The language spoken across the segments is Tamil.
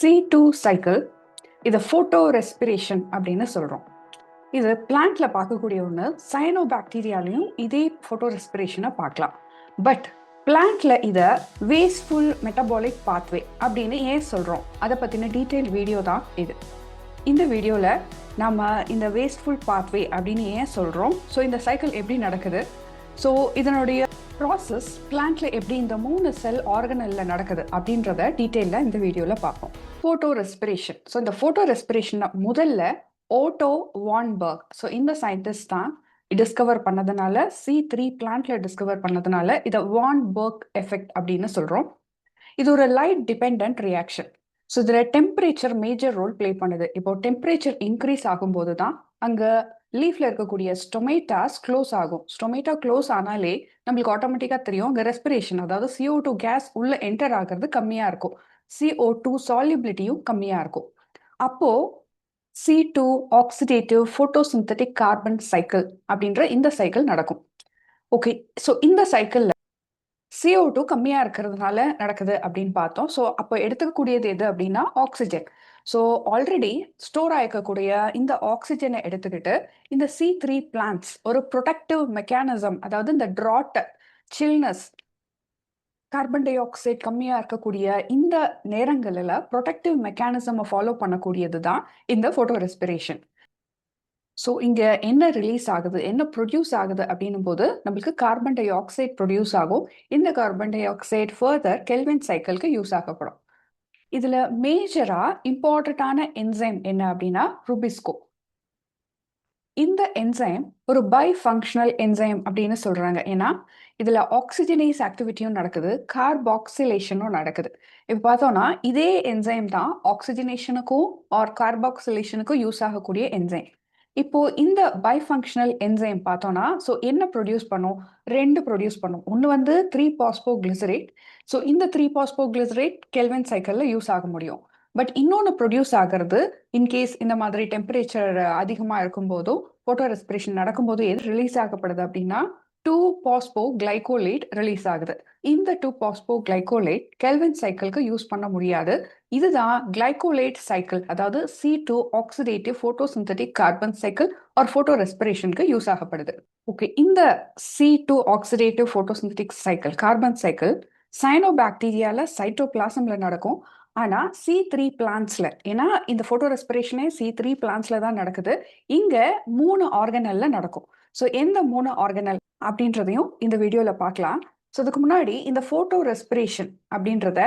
C2 cycle இதை photorespiration அப்படின்னு சொல்றோம். இது பிளான்ட்ல பார்க்கக்கூடிய ஒன்று. சயனோபாக்டீரியாலையும் இதே photorespiration பார்க்கலாம். பட் பிளான்ட்ல இதை வேஸ்ட்ஃபுல் மெட்டபாலிக் பாத்வே அப்படின்னு ஏன் சொல்றோம், அதை பத்தின டீட்டெயில் வீடியோ தான் இது. இந்த வீடியோல நம்ம இந்த வேஸ்ட்ஃபுல் பாத்வே அப்படின்னு ஏன் சொல்றோம், ஸோ இந்த சைக்கிள் எப்படி நடக்குது, ஸோ இதனுடைய ப்ராசஸ் பிளான்ட்ல எப்படி இந்த 3 செல் ஆர்கனல்ல நடக்குது அப்படின்றத டீட்டெயில இந்த வீடியோல பார்ப்போம். Photo respiration. ஸோ இந்த போட்டோ ரெஸ்பிரேஷன் முதல்ல ஓட்டோ வான்பர்க், ஸோ இந்த சயின்டிஸ்ட் தான் டிஸ்கவர் பண்ணதுனால, C3 பிளான்ட்ல டிஸ்கவர் பண்ணதுனால இதை வான்பர்க் எஃபெக்ட் அப்படின்னு சொல்றோம். இது ஒரு லைட் டிபெண்ட் ரியாக்ஷன். ஸோ இதில் டெம்பரேச்சர் மேஜர் ரோல் பிளே பண்ணுது. இப்போ டெம்பரேச்சர் இன்க்ரீஸ் ஆகும்போது தான் அங்கே லீஃப்ல இருக்கக்கூடிய ஸ்டொமேட்டாஸ் க்ளோஸ் ஆகும். ஸ்டொமேட்டா க்ளோஸ் ஆனாலே நம்மளுக்கு ஆட்டோமேட்டிக்காக தெரியும் அங்கே ரெஸ்பிரேஷன், அதாவது CO2 கேஸ் உள்ள என்டர் ஆகிறது கம்மியாக இருக்கும், CO2 சால்யூபிலிட்டியும் கம்மியாக இருக்கும். அப்போ C2 oxidative photosynthetic carbon cycle அப்படின்ற இந்த சைக்கிள் நடக்கும். ஓகே, ஸோ இந்த சைக்கிள் CO2 கம்மியா இருக்கிறதுனால நடக்குது அப்படின்னு பார்த்தோம். ஸோ அப்போ எடுத்துக்கக்கூடியது எது அப்படின்னா ஆக்சிஜன். ஸோ ஆல்ரெடி ஸ்டோர் ஆயிருக்கக்கூடிய இந்த ஆக்சிஜனை எடுத்துக்கிட்டு இந்த C3 பிளான்ட்ஸ் ஒரு ப்ரொடக்டிவ் மெக்கானிசம், அதாவது இந்த ட்ராட், சில்னஸ், கார்பன் டை ஆக்சைடு கம்மியா இருக்கக்கூடிய இந்த நேரங்களில் ப்ரொடக்டிவ் மெக்கானிசமை ஃபாலோ பண்ணக்கூடியது தான் இந்த போட்டோ ரெஸ்பிரேஷன். ஸோ இங்கே என்ன ரிலீஸ் ஆகுது, என்ன ப்ரொடியூஸ் ஆகுது அப்படின்னும் போது நம்மளுக்கு கார்பன் டை ஆக்சைடு ப்ரொடியூஸ் ஆகும். இந்த carbon dioxide further Calvin சைக்கிளுக்கு யூஸ் ஆகப்படும். இதில் மேஜராக இம்பார்ட்டண்ட்டான என்சைம் என்ன அப்படின்னா ருபிஸ்கோ. இந்த என்சைம் ஒரு பை ஃபங்க்ஷனல் என்சைம் அப்படின்னு சொல்கிறாங்க. ஏன்னா இதில் ஆக்சிஜனேஸ் ஆக்டிவிட்டியும் நடக்குது, கார்பாக்சிலேஷனும் நடக்குது. இப்போ பார்த்தோம்னா இதே என்சைம் தான் ஆக்சிஜனேஷனுக்கும் ஆர் கார்பாக்சிலேஷனுக்கும் யூஸ் ஆகக்கூடிய என்சைம். இப்போ இந்த பைஃபங்க்ஷனல் என்சைம் பார்த்தோம்னா, ஸோ என்ன ப்ரொடியூஸ் பண்ணும், 2 ப்ரொடியூஸ் பண்ணும். ஒன்று வந்து 3-பாஸ்போகிளிசரேட். ஸோ இந்த 3-பாஸ்போகிளிசரேட் கெல்வின் சைக்கிளில் யூஸ் ஆக முடியும். பட் இன்னொன்று ப்ரொடியூஸ் ஆகிறது, இன்கேஸ் இந்த மாதிரி டெம்பரேச்சர் அதிகமாக இருக்கும்போதோ போட்டோ ரெஸ்பிரேஷன் நடக்கும்போது எது ரிலீஸ் ஆகப்படுது அப்படின்னா 2-பாஸ்போகிளைகோலேட் ரிலீஸ் ஆகுது. இந்த 2-பாஸ்போகிளைகோலேட் கெல்வின் சைக்கிளுக்கு யூஸ் பண்ண முடியாது. இதுதான் கிளைகோலேட் சைக்கிள், அதாவது C2 oxidative photosynthetic carbon cycle or போட்டோ ரெஸ்பிரேஷனுக்கு யூஸ் ஆகப்படுது. ஓகே, இந்த C2 oxidative photosynthetic cycle carbon cycle சைனோபாக்டீரியால சைட்டோபிளாசம்ல நடக்கும். ஆனா C3 பிளான்ட்ஸ்ல, ஏன்னா இந்த போட்டோ ரெஸ்பிரேஷனே C3 பிளான்ட்ஸ்ல தான் நடக்குது, இங்க 3 ஆர்கனல்ல நடக்கும். ஸோ எந்த 3 ஆர்கனல் அப்படின்றதையும் இந்த வீடியோல பார்க்கலாம். ஸோ அதுக்கு முன்னாடி இந்த போட்டோ ரெஸ்பிரேஷன் அப்படின்றத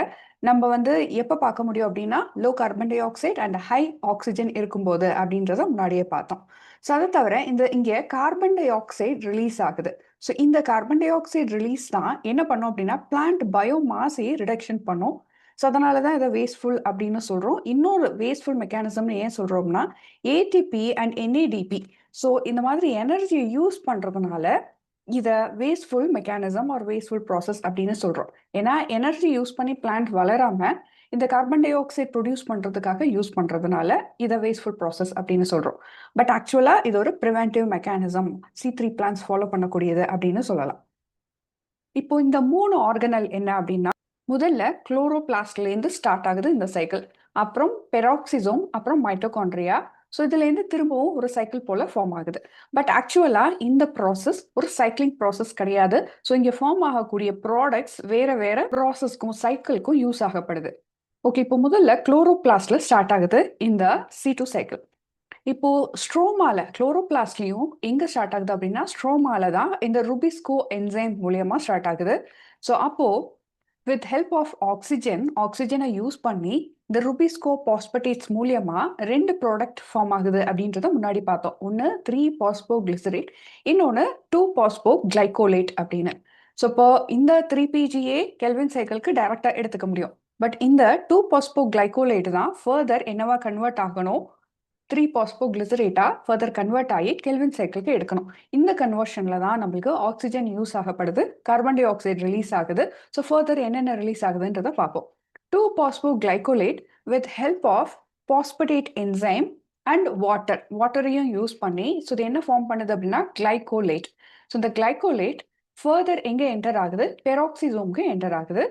நம்ம வந்து எப்போ பார்க்க முடியும் அப்படின்னா low carbon di oxide and high oxygen இருக்கும்போது அப்படின்றத முன்னாடியே பார்த்தோம். ஸோ அதை தவிர இங்கே கார்பன் டை ஆக்சைடு ரிலீஸ் ஆகுது. ஸோ இந்த கார்பன் டை ஆக்சைடு ரிலீஸ் தான் என்ன பண்ணும் அப்படின்னா பிளான்ட் பயோமாஸையே ரிடக்ஷன் பண்ணும். ஸோ அதனால தான் இதை வேஸ்ட்ஃபுல் அப்படின்னு சொல்கிறோம். இன்னொரு வேஸ்ட்ஃபுல் மெக்கானிசம்னு ஏன் சொல்கிறோம்னா ATP அண்ட் NADP. ஸோ இந்த மாதிரி எனர்ஜியை யூஸ் பண்ணுறதுனால இதை wasteful mechanism or wasteful process அப்படின்னு சொல்கிறோம். ஏன்னா எனர்ஜி யூஸ் பண்ணி பிளான்ட் வளராம இந்த கார்பன் டை ஆக்சைடு ப்ரொடியூஸ் பண்ணுறதுக்காக யூஸ் பண்ணுறதுனால இதை வேஸ்ட்ஃபுல் ப்ராசஸ் அப்படின்னு சொல்கிறோம். பட் ஆக்சுவலாக இது ஒரு preventive mechanism, C3 plants follow பண்ணக்கூடியது அப்படின்னு சொல்லலாம். இப்போ இந்த 3 ஆர்கனல் என்ன அப்படின்னா, முதல்ல குளோரோபிளாஸ்ட்லேருந்து ஸ்டார்ட் ஆகுது இந்த சைக்கிள், அப்புறம் பெராக்சிசோம், அப்புறம் மைட்டோகாண்ட்ரியா. ஸோ இதுலேருந்து திரும்பவும் ஒரு சைக்கிள் போல ஃபார்ம் ஆகுது. பட் ஆக்சுவலாக இந்த ப்ராசஸ் ஒரு சைக்கிளிங் ப்ராசஸ் கிடையாது. ஸோ இங்கே ஃபார்ம் ஆகக்கூடிய ப்ராடக்ட்ஸ் வேற வேற ப்ராசஸ்க்கும் சைக்கிள்க்கும் யூஸ் ஆகப்படுது. ஓகே, இப்போ முதல்ல குளோரோபிளாஸ்ட்ல ஸ்டார்ட் ஆகுது இந்த C2 சைக்கிள். இப்போ ஸ்ட்ரோமால, குளோரோபிளாஸ்ட்லையும் எங்க ஸ்டார்ட் ஆகுது அப்படின்னா ஸ்ட்ரோமால தான் இந்த ருபிஸ்கோ என்சைம் மூலியமா ஸ்டார்ட் ஆகுது. ஸோ அப்போ வித் ஹெல்ப் ஆஃப் ஆக்சிஜனை யூஸ் பண்ணி இந்த ருபிஸ்கோ பாஸ்பேட்டேட்ஸ் மூலியமா 2 ப்ராடக்ட் ஃபார்ம் ஆகுது அப்படின்றத முன்னாடி பார்த்தோம். ஒன்று 3-பாஸ்போகிளிசரேட், இன்னொன்று 2-பாஸ்போகிளைகோலேட் அப்படின்னு. ஸோ இப்போ இந்த 3PGA கெல்வின் சைக்கிளுக்கு டைரக்டா எடுத்துக்க முடியும். பட் இந்த 2-பாஸ்போகிளைகோலேட் தான் ஃபர்தர் என்னவா கன்வெர்ட் ஆகணும், 3-பாஸ்போகிளிசரேட்டா ஃபர்தர் கன்வெர்ட் ஆகி கெல்வின் சைக்கிளுக்கு எடுக்கணும். இந்த கன்வர்ஷன்ல தான் நம்மளுக்கு ஆக்சிஜன் யூஸ் ஆகப்படுது, கார்பன் டை ஆக்சைடு ரிலீஸ் ஆகுது. ஸோ ஃபர்தர் என்னென்ன ரிலீஸ் ஆகுதுன்றத பார்ப்போம். 2-பாஸ்போகிளைகோலேட் with help of phosphatase enzyme and வாட்டரையும் யூஸ் பண்ணி, ஸோ இது என்ன ஃபார்ம் பண்ணுது அப்படின்னா கிளைகோலேட். ஸோ இந்த கிளைகோலேட் ஃபர்தர் எங்கே என்டர் ஆகுது, பெராக்சிசோம்க்கு என்டர் ஆகுது.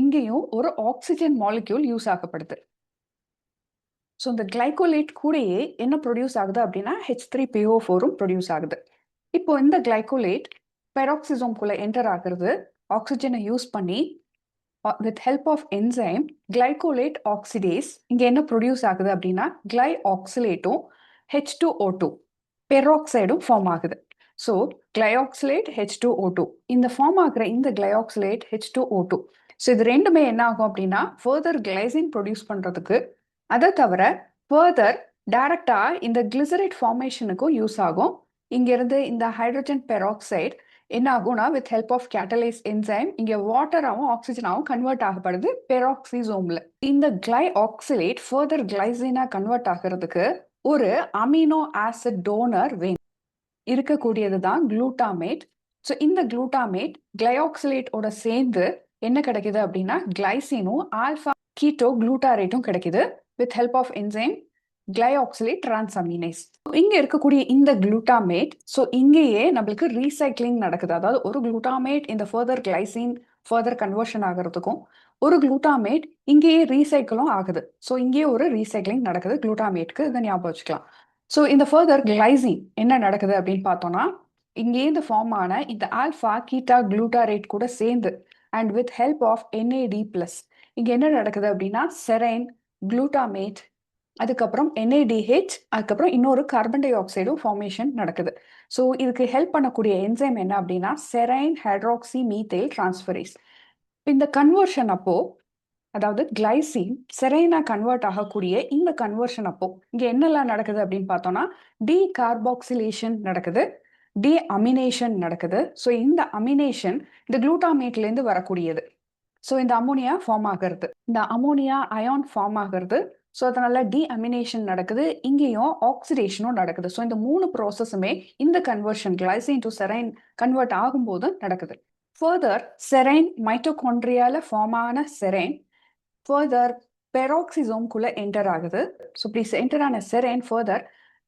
இங்கேயும் ஒரு ஆக்சிஜன் மாலிக்யூல் யூஸ் ஆகப்படுது. ஸோ இந்த கிளைகோலேட் கூடயே என்ன ப்ரொடியூஸ் ஆகுது அப்படின்னா H3PO4 ப்ரொடியூஸ் ஆகுது. இப்போ இந்த கிளைகோலேட் பெராக்சிசோம்குள்ள என்டர் ஆகுறது ஆக்சிஜனை யூஸ் பண்ணி with help of enzyme glycolate oxidase இங்க என்ன ப்ரொடியூஸ் ஆகுது அப்படின்னா கிளை ஆக்சிலேட்டும் H2O2 பெராக்சைடும் ஃபார்ம் ஆகுது. ஸோ கிளைஆக்சிலேட் H2O2 இந்த ஃபார்ம் ஆகுற இந்த கிளைஆக்சிலேட் H2O2 ஸோ இது ரெண்டுமே என்ன ஆகும் அப்படின்னா ஃபர்தர் கிளைசின் ப்ரொடியூஸ் பண்றதுக்கு, அதை தவிர ஃபர்தர் டைரக்டா இந்த கிளிசரைட் ஃபார்மேஷனுக்கும் யூஸ் ஆகும். இங்கிருந்து இந்த ஹைட்ரஜன் பெராக்சைடு என்ன ஆகும்னா with help of catalase enzyme இங்க வாட்டராகவும் ஆக்சிஜனாகவும் கன்வெர்ட் ஆகப்படுது பெராக்சிசோம்ல. இந்த கிளை ஆக்சிலேட் ஃபர்தர் கிளைசினா கன்வெர்ட் ஆகிறதுக்கு ஒரு அமினோ ஆசிட் டோனர் வேணும். இருக்கக்கூடியது தான் குளூட்டாமேட். ஸோ இந்த குளூட்டாமேட் கிளைஆக்சிலேட்டோட சேர்ந்து என்ன கிடைக்குது அப்படின்னா கிளைசினும் ஆல்ஃபா கீட்டோ குளூட்டாரேட்டும் கிடைக்குது வித் ஹெல்ப் ஆஃப் என்சைம் கிளைஆக்சிலேட் டிரான்ஸ்அமினேஸ். இங்க இருக்கக்கூடிய இந்த குளூட்டாமேட் ஸோ இங்கேயே நம்மளுக்கு ரீசைக்ளிங் நடக்குது. அதாவது ஒரு குளூட்டாமேட் இந்த ஃபர்தர் கிளைசின் ஃபர்தர் கன்வர்ஷன் ஆகிறதுக்கும் ஒரு குளூட்டாமேட் இங்கேயே ரீசைக்கிளும் ஆகுது. ஸோ இங்கேயே ஒரு ரீசைக்ளிங் நடக்குது குளூட்டாமேட்க்கு, இதை ஞாபகம் வச்சுக்கலாம். ஸோ இந்த ஃபர்தர் கிளைசின் என்ன நடக்குது அப்படின்னு பார்த்தோம்னா இங்கேருந்து ஃபார்ம் ஆன இந்த ஆல்ஃபா கீட்டா குளூட்டாரேட் கூட சேர்ந்து and with help of NAD+. இங்க என்ன நடக்குது அப்படின்னா செரைன், குளூட்டாமேட், அதுக்கப்புறம் NADH, அதுக்கப்புறம் இன்னொரு கார்பன் டை ஆக்சைடும் ஃபார்மேஷன் நடக்குது. ஸோ இதுக்கு ஹெல்ப் பண்ணக்கூடிய என்சைம் என்ன அப்படின்னா செரைன் ஹைட்ராக்சி மீத்தேல் டிரான்ஸ்ஃபரேஸ். இந்த கன்வர்ஷன் அப்போ அதாவது கிளைசின் செரைனா கன்வெர்ட் ஆகக்கூடிய இந்த கன்வர்ஷன் அப்போ இங்க என்னெல்லாம் நடக்குது அப்படின்னு பார்த்தோம்னா டீகார்பாக்சிலேஷன் நடக்குது, டீஅமினேஷன் நடக்குது. ஸோ இந்த அமினேஷன் இந்த குளூட்டாமேட்லேருந்து வரக்கூடியது. ஸோ இந்த அமோனியா ஃபார்ம் ஆகிறது, இந்த அமோனியா அயான் ஃபார்ம் ஆகிறது. ஸோ அதனால டீஅமினேஷன் நடக்குது, இங்கேயும் ஆக்சிடேஷனும் நடக்குது. ஸோ இந்த மூணு ப்ராசஸுமே இந்த conversion glycine to serine convert ஆகும்போது நடக்குது. ஃபர்தர் செரைன் மைட்டோகாண்ட்ரியால ஃபார்ம் ஆன செரைன் ஃபர்தர் பெராக்சிசோம்குள்ள என்டர் ஆகுது. ஸோ ப்ளீஸ் என்டர் ஆன செரைன் ஃபர்தர்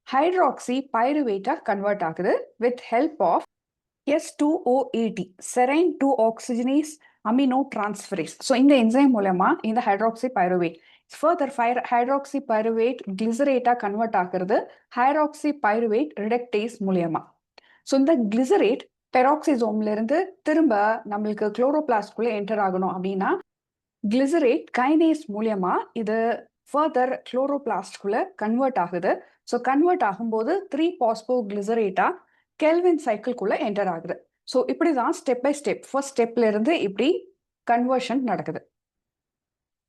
ஹைட்ராக்சி பைருவேட்டா கன்வெர்ட் ஆகுது with help of S2O80 serine 2 oxygenase amino transferase. So இந்த என்சைம் மூலமா இந்த hydroxy pyruvate further hydroxy pyruvate கிளிசரேட்டா கன்வெர்ட் ஆகுறது ஹைட்ராக்சி பைருவேட் ரிடக்டேஸ் மூலியமா. ஸோ இந்த கிளிசரேட் பெராக்சிசோம்ல இருந்து திரும்ப நம்மளுக்கு குளோரோபிளாஸ்ட்குள்ள என்டர் ஆகணும் அப்படின்னா கிளிசரேட் கைனேஸ் மூலியமா இது ஃபர்தர் குளோரோபிளாஸ்ட்குள்ள கன்வெர்ட் ஆகுது. ஸோ கன்வெர்ட் ஆகும்போது 3-பாஸ்போ கிளிசரேட்டா கெல்வின் சைக்கிள்குள்ள என்டர் ஆகுது. ஸோ இப்படி தான் ஸ்டெப் பை ஸ்டெப் ஃபர்ஸ்ட் ஸ்டெப்ல இருந்து இப்படி கன்வர்ஷன் நடக்குது.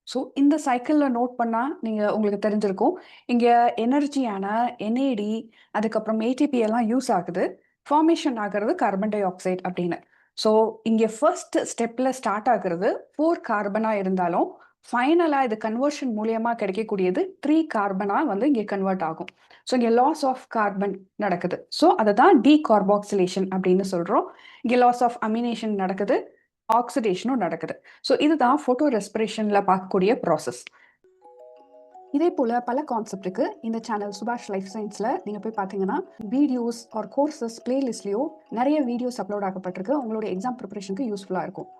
ஸோ இந்த சைக்கிளில் நோட் பண்ணால் நீங்கள் உங்களுக்கு தெரிஞ்சிருக்கும் இங்கே எனர்ஜியான NAD அதுக்கப்புறம் ATP எல்லாம் யூஸ் ஆகுது, ஃபார்மேஷன் ஆகிறது கார்பன் டை ஆக்சைடு அப்படின்னு. ஸோ இங்கே ஃபர்ஸ்ட் ஸ்டெப்பில் ஸ்டார்ட் ஆகுறது 4 கார்பனாக இருந்தாலும் ஃபைனலாக இது கன்வர்ஷன் மூலியமாக கிடைக்கக்கூடியது 3 கார்பனாக வந்து இங்கே கன்வெர்ட் ஆகும். ஸோ இங்கே லாஸ் ஆஃப் கார்பன் நடக்குது. ஸோ அதை தான் டீகார்பாக்சிலேஷன் அப்படின்னு சொல்கிறோம். இங்கே லாஸ் ஆஃப் அமினேஷன் நடக்குது, ஆக்சிடேஷனும் நடக்குது. ஸோ இதுதான் ஃபோட்டோ ரெஸ்பிரேஷனில் பார்க்கக்கூடிய ப்ராசஸ். இதே போல் பல கான்செப்டுக்கு இந்த சேனல் சுபாஷ் லைஃப் சயின்ஸில் நீங்கள் போய் பார்த்தீங்கன்னா வீடியோஸ் ஆர் கோர்சஸ் பிளேலிஸ்ட்லேயோ நிறைய வீடியோஸ் அப்லோட் ஆகப்பட்டிருக்கு. உங்களுடைய எக்ஸாம் ப்ரிப்பரேஷனுக்கு யூஸ்ஃபுல்லாக இருக்கும்.